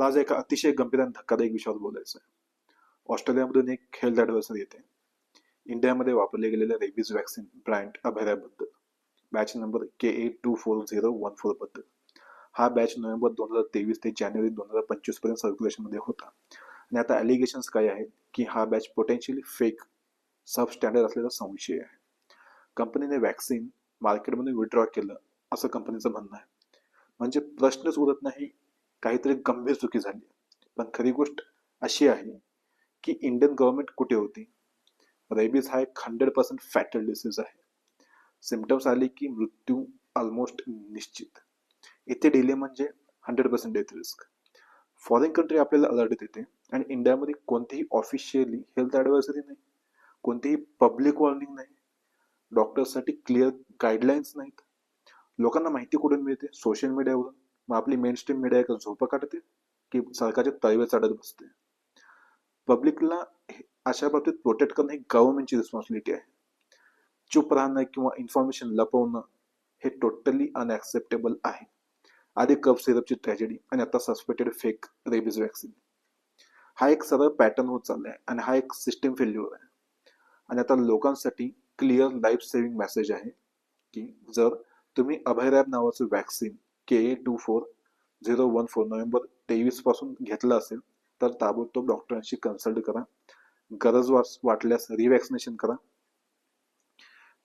मला आज एका अतिशय गंभीर आणि धक्कादायक विषयावर बोलायचं आहे. ऑस्ट्रेलियामधून एक हेल्थ ॲडवायझर येते इंडियामध्ये वापरले गेलेल्या रेबीज वॅक्सिन ब्रँड अभेऱ्याबद्दल, बॅच नंबर KA24014 बद्दल. हा बॅच नोव्हेंबर 2023 ते जानेवारी 2025 पर्यंत सर्क्युलेशनमध्ये होता. आणि आता ॲलिगेशन्स काय आहेत की हा बॅच पोटेन्शियली फेक सबस्टँडर्ड असलेला संशय आहे. कंपनीने वॅक्सिन मार्केटमधून विड्रॉ केलं असं कंपनीचं म्हणणं आहे. म्हणजे प्रश्नच उरत नाही, काहीतरी गंभीर चुकी झाली. पण खरी गोष्ट अशी आहे की इंडियन गव्हर्नमेंट कुठे होती. रेबीज हा एक 100% फॅटल डिसीज आहे. सिम्पटम्स आले की मृत्यू ऑलमोस्ट निश्चित. इथे डिले म्हणजे 100% डेथ रिस्क. फॉरेन कंट्री आपल्याला अलर्ट देते आणि इंडियामध्ये कोणतीही ऑफिशियली हेल्थ ॲडवायझरी नाही, कोणतीही पब्लिक वॉर्निंग नाही, डॉक्टर्ससाठी क्लिअर गाईडलाईन्स नाहीत. लोकांना माहिती कुठून मिळते? सोशल मीडियावरून. मग आपली मेन स्ट्रीम मीडिया का झोपा काढते की सरकारचे तळवे चढत बसते? पब्लिकला अशा बाबतीत प्रोटेक्ट करणं ही गव्हर्नमेंटची रिस्पॉन्सिबिलिटी आहे. चुप राहणं किंवा इन्फॉर्मेशन लपवणं हे टोटली अनॲक्सेप्टेबल आहे. आधी कफ सिरपची ट्रॅजेडी आणि आता सस्पेक्टेड फेक रेबीज वॅक्सिन. हा एक सरळ पॅटर्न होत चाललाय आणि हा एक सिस्टीम फेल्युअर आहे. आणि आता लोकांसाठी क्लिअर लाईफ सेव्हिंग मेसेज आहे की जर तुम्ही अभयरॅब नावाचं वॅक्सिन KA24014 नोव्हेंबर 23 पासून घेतलं असेल तर ताबडतोब डॉक्टरांशी कन्सल्ट करा. गरज वाटल्यास रिवॅक्सिनेशन करा.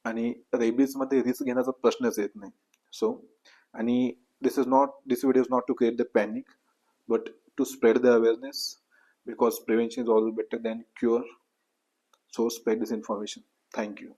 आणि रेबीजमध्ये रिस्क घेण्याचा प्रश्नच येत नाही. सो आणि this video is not to create the panic but to spread the awareness because prevention is always better than cure. So spread this information. Thank you.